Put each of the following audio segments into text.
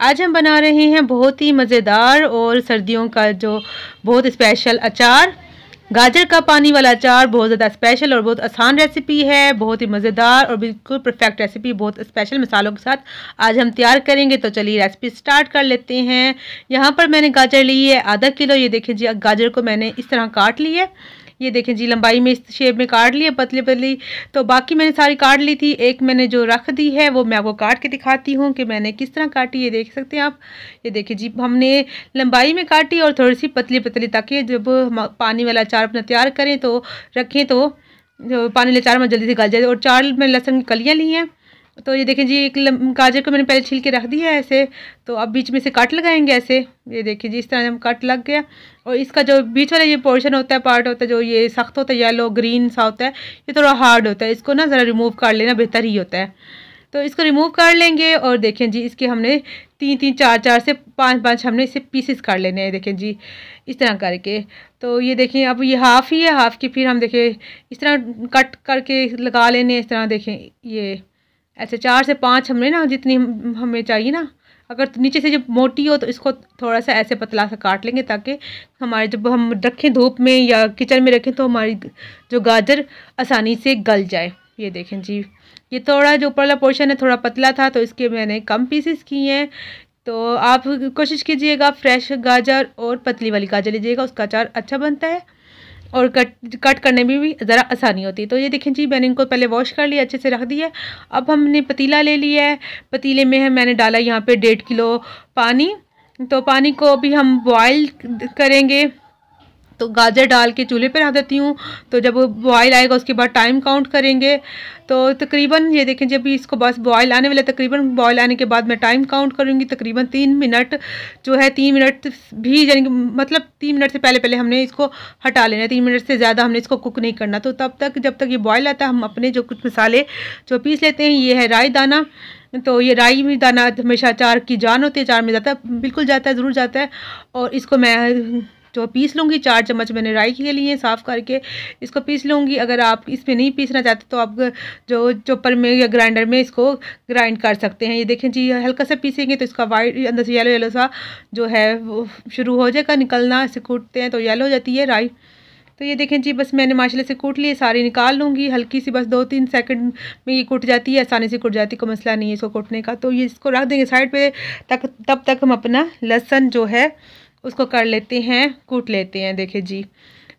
आज हम बना रहे हैं बहुत ही मज़ेदार और सर्दियों का जो बहुत स्पेशल अचार, गाजर का पानी वाला अचार। बहुत ज़्यादा स्पेशल और बहुत आसान रेसिपी है, बहुत ही मज़ेदार और बिल्कुल परफेक्ट रेसिपी, बहुत स्पेशल मसालों के साथ आज हम तैयार करेंगे। तो चलिए रेसिपी स्टार्ट कर लेते हैं। यहाँ पर मैंने गाजर ली है आधा किलो। ये देखें जी, गाजर को मैंने इस तरह काट ली है। ये देखें जी, लंबाई में इस शेप में काट ली है, पतली पतली। तो बाकी मैंने सारी काट ली थी, एक मैंने जो रख दी है वो मैं आपको काट के दिखाती हूँ कि मैंने किस तरह काटी। ये देख सकते हैं आप। ये देखिए जी, हमने लंबाई में काटी और थोड़ी सी पतली पतली, ताकि जब हम पानी वाला अचार अपना तैयार करें तो रखें तो जो पानी वाला अचार में जल्दी से गल जाए। और 4 मैंने लहसुन की कलियाँ ली हैं। तो ये देखें जी, एक गाजर को मैंने पहले छील के रख दिया है ऐसे। तो अब बीच में से कट लगाएंगे ऐसे। ये देखिए जी, इस तरह हम कट लग गया। और इसका जो बीच वाला ये पोर्शन होता है, पार्ट होता है जो ये सख्त होता है, येलो ग्रीन सा होता है, ये थोड़ा हार्ड होता है। इसको ना ज़रा रिमूव कर लेना बेहतर ही होता है। तो इसको रिमूव कर लेंगे। और देखें जी, इसके हमने 3-3, 4-4 से 5-5 हमने इसे पीसेस कर लेने हैं। देखें जी, इस तरह करके। तो ये देखें, अब ये हाफ़ ही है, हाफ़ की फिर हम देखें इस तरह कट करके लगा लेने। इस तरह देखें, ये ऐसे 4 से 5 हमने ना, जितनी हमें चाहिए ना। अगर नीचे से जब मोटी हो तो इसको थोड़ा सा ऐसे पतला सा काट लेंगे, ताकि हमारे जब हम रखें धूप में या किचन में रखें तो हमारी जो गाजर आसानी से गल जाए। ये देखें जी, ये थोड़ा जो ऊपर वाला पोर्शन है थोड़ा पतला था, तो इसके मैंने कम पीसेस किए हैं। तो आप कोशिश कीजिएगा फ्रेश गाजर और पतली वाली गाजर लीजिएगा, उसका अचार अच्छा बनता है और कट करने में भी ज़रा आसानी होती है। तो ये देखें जी, मैंने इनको पहले वॉश कर लिया, अच्छे से रख दिया। अब हमने पतीला ले लिया है। पतीले में है मैंने डाला यहाँ पे 1.5 किलो पानी। तो पानी को अभी हम बॉयल करेंगे। तो गाजर डाल के चूल्हे पर रख देती हूँ। तो जब बॉयल आएगा उसके बाद टाइम काउंट करेंगे। तो तकरीबन ये देखें, जब इसको बस बॉयल आने वाले, तकरीबन बॉयल आने के बाद मैं टाइम काउंट करूँगी। तकरीबन 3 मिनट जो है, 3 मिनट भी, यानी कि मतलब 3 मिनट से पहले पहले हमने इसको हटा लेना है। 3 मिनट से ज़्यादा हमने इसको कुक नहीं करना। तो तब तक, जब तक ये बॉयल आता है, हम अपने जो कुछ मसाले जो पीस लेते हैं। ये है राई दाना। तो ये राई भी दाना हमेशा अचार की जान होती है, अचार में जाता है, बिल्कुल जाता है, ज़रूर जाता है। और इसको मैं जो पीस लूँगी, 4 चम्मच मैंने राई के लिए साफ़ करके इसको पीस लूँगी। अगर आप इसमें नहीं पीसना चाहते तो आप जो चॉपर में या ग्राइंडर में इसको ग्राइंड कर सकते हैं। ये देखें जी, हल्का सा पीसेंगे तो इसका वाइट अंदर से येलो येलो सा जो है वो शुरू हो जाएगा निकलना। इसे कूटते हैं तो येलो हो जाती है राई। तो ये देखें जी, बस मैंने माशाल्लाह से कूट लिए, सारी निकाल लूँगी। हल्की सी बस 2-3 सेकंड में ये कूट जाती है, आसानी से कूट जाती है, कोई मसला नहीं है इसको कूटने का। तो ये इसको रख देंगे साइड पे तब तक हम अपना लहसुन जो है उसको कर लेते हैं, कूट लेते हैं। देखिए जी,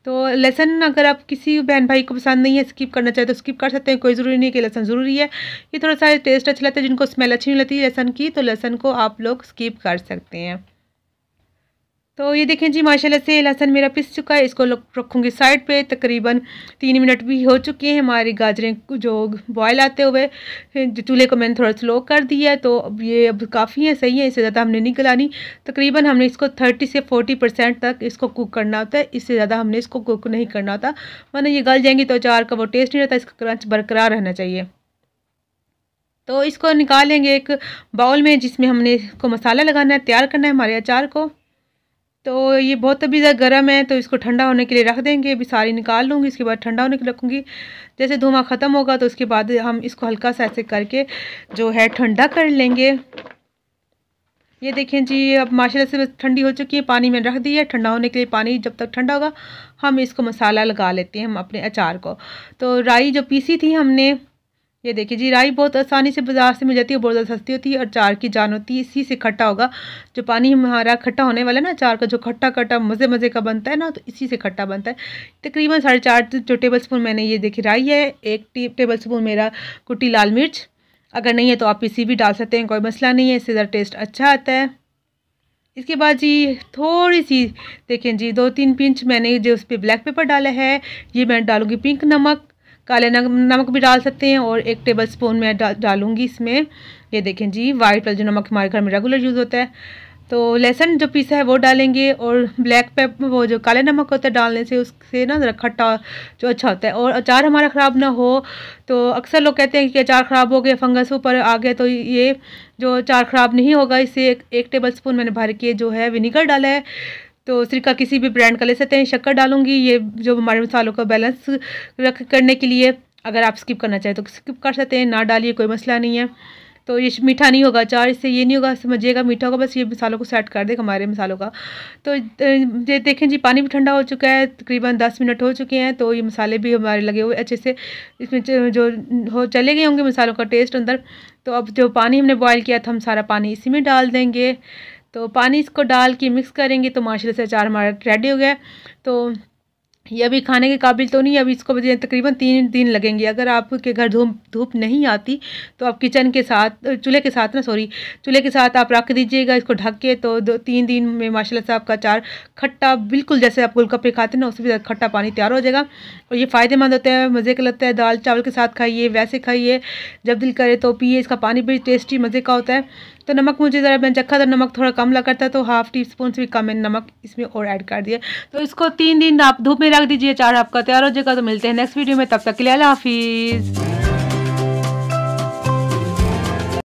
तो लहसुन अगर आप किसी बहन भाई को पसंद नहीं है, स्किप करना चाहे तो स्किप कर सकते हैं, कोई ज़रूरी नहीं कि लहसुन ज़रूरी है। ये थोड़ा सा टेस्ट अच्छा लगता है, जिनको स्मेल अच्छी नहीं लगती है लहसुन की, तो लहसुन को आप लोग स्किप कर सकते हैं। तो ये देखें जी, माशाल्लाह से लहसुन मेरा पिस चुका है। इसको रखूँगी साइड पे। तकरीबन 3 मिनट भी हो चुके हैं हमारी गाजरें जो बॉयल आते हुए। चूल्हे को मैंने थोड़ा स्लो कर दिया है। तो अब ये अब काफ़ी है, सही है, इससे ज़्यादा हमने नहीं गलानी। तकरीबन हमने इसको 30 से 40% तक इसको कुक करना होता है, इससे ज़्यादा हमने इसको कुक नहीं करना होता, वरना ये गल जाएंगी तो अचार का वो टेस्ट नहीं रहता, इसका क्रंच बरकरार रहना चाहिए। तो इसको निकाल लेंगे एक बाउल में, जिसमें हमने इसको मसाला लगाना है, तैयार करना है हमारे अचार को। तो ये बहुत अभी ज़्यादा गर्म है, तो इसको ठंडा होने के लिए रख देंगे। अभी सारी निकाल लूँगी, इसके बाद ठंडा होने के लिए रखूँगी। जैसे धुआं ख़त्म होगा तो उसके बाद हम इसको हल्का सा ऐसे करके जो है ठंडा कर लेंगे। ये देखें जी, अब माशाल्लाह से ठंडी हो चुकी है। पानी में रख दिया ठंडा होने के लिए। पानी जब तक ठंडा होगा हम इसको मसाला लगा लेते हैं, हम अपने अचार को। तो राई जो पीसी थी हमने, ये देखिए जी, राई बहुत आसानी से बाज़ार से मिल जाती है, बहुत ज़्यादा सस्ती होती है और अचार की जान होती है। इसी से खट्टा होगा, जो पानी हमारा खट्टा होने वाला है ना अचार का, जो खट्टा खट्टा मज़े मज़े का बनता है ना, तो इसी से खट्टा बनता है। तकरीबन 4.5 जो टेबल स्पून मैंने ये देखिए राई है। 1 टेबल स्पून मेरा कुटी लाल मिर्च। अगर नहीं है तो आप पीसी भी डाल सकते हैं, कोई मसला नहीं है, इससे ज़रा टेस्ट अच्छा आता है। इसके बाद जी थोड़ी सी देखें जी, 2-3 पिंच मैंने जो उस पर ब्लैक पेपर डाला है। ये मैं डालूँगी पिंक नमक, काले नमक भी डाल सकते हैं। और 1 टेबल स्पून मैं डालूँगी इसमें, ये देखें जी, वाइट वाला जो नमक हमारे घर में रेगुलर यूज़ होता है। तो लहसुन जो पीसा है वो डालेंगे। और ब्लैक पेपर, वो जो काले नमक होता है, डालने से उससे ना ज़रा खट्टा जो अच्छा होता है। और अचार हमारा ख़राब ना हो, तो अक्सर लोग कहते हैं कि अचार ख़राब हो गया, फंगस ऊपर आ गया, तो ये जो अचार ख़राब नहीं होगा। इससे 1 टेबल स्पून मैंने भर के जो है विनीगर डाला है। तो सिरका किसी भी ब्रांड का ले सकते हैं। शक्कर डालूँगी, ये जो हमारे मसालों का बैलेंस करने के लिए। अगर आप स्किप करना चाहें तो स्किप कर सकते हैं, ना डालिए, कोई मसला नहीं है। तो ये मीठा नहीं होगा अचार, इससे ये नहीं होगा समझिएगा मीठा होगा, बस ये मसालों को सेट कर देगा हमारे मसालों का। तो ये देखें जी पानी भी ठंडा हो चुका है, तकरीबन 10 मिनट हो चुके हैं। तो ये मसाले भी हमारे लगे हुए अच्छे से इसमें जो हो चले गए होंगे मसालों का टेस्ट अंदर। तो अब जो पानी हमने बॉयल किया था हम सारा पानी इसी में डाल देंगे। तो पानी इसको डाल के मिक्स करेंगे तो माशाल्लाह से अचार हमारा रेडी हो गया। तो ये अभी खाने के काबिल तो नहीं, अभी इसको तकरीबन 3 दिन लगेंगे। अगर आपके घर धूप नहीं आती तो आप किचन के साथ चूल्हे के साथ आप रख दीजिएगा इसको ढक के। तो 2-3 दिन में माशाल्लाह से आपका अचार खट्टा बिल्कुल जैसे आप गोलगप्पे खाते हैं ना उससे भी ज़्यादा खट्टा पानी तैयार हो जाएगा। और ये फ़ायदेमंद होता है, मज़े का लगता है, दाल चावल के साथ खाइए, वैसे खाइए, जब दिल करे तो पिए। इसका पानी भी टेस्टी मज़े का होता है। तो नमक मुझे ज़रा मैंने चखा था, नमक थोड़ा कम लगा था, तो ½ टीस्पून से भी कम मैंने नमक इसमें और ऐड कर दिया। तो इसको 3 दिन आप धूप में रख दीजिए, अचार आपका तैयार हो जाएगा। तो मिलते हैं नेक्स्ट वीडियो में, तब तक के लिए अल्लाह हाफिज़।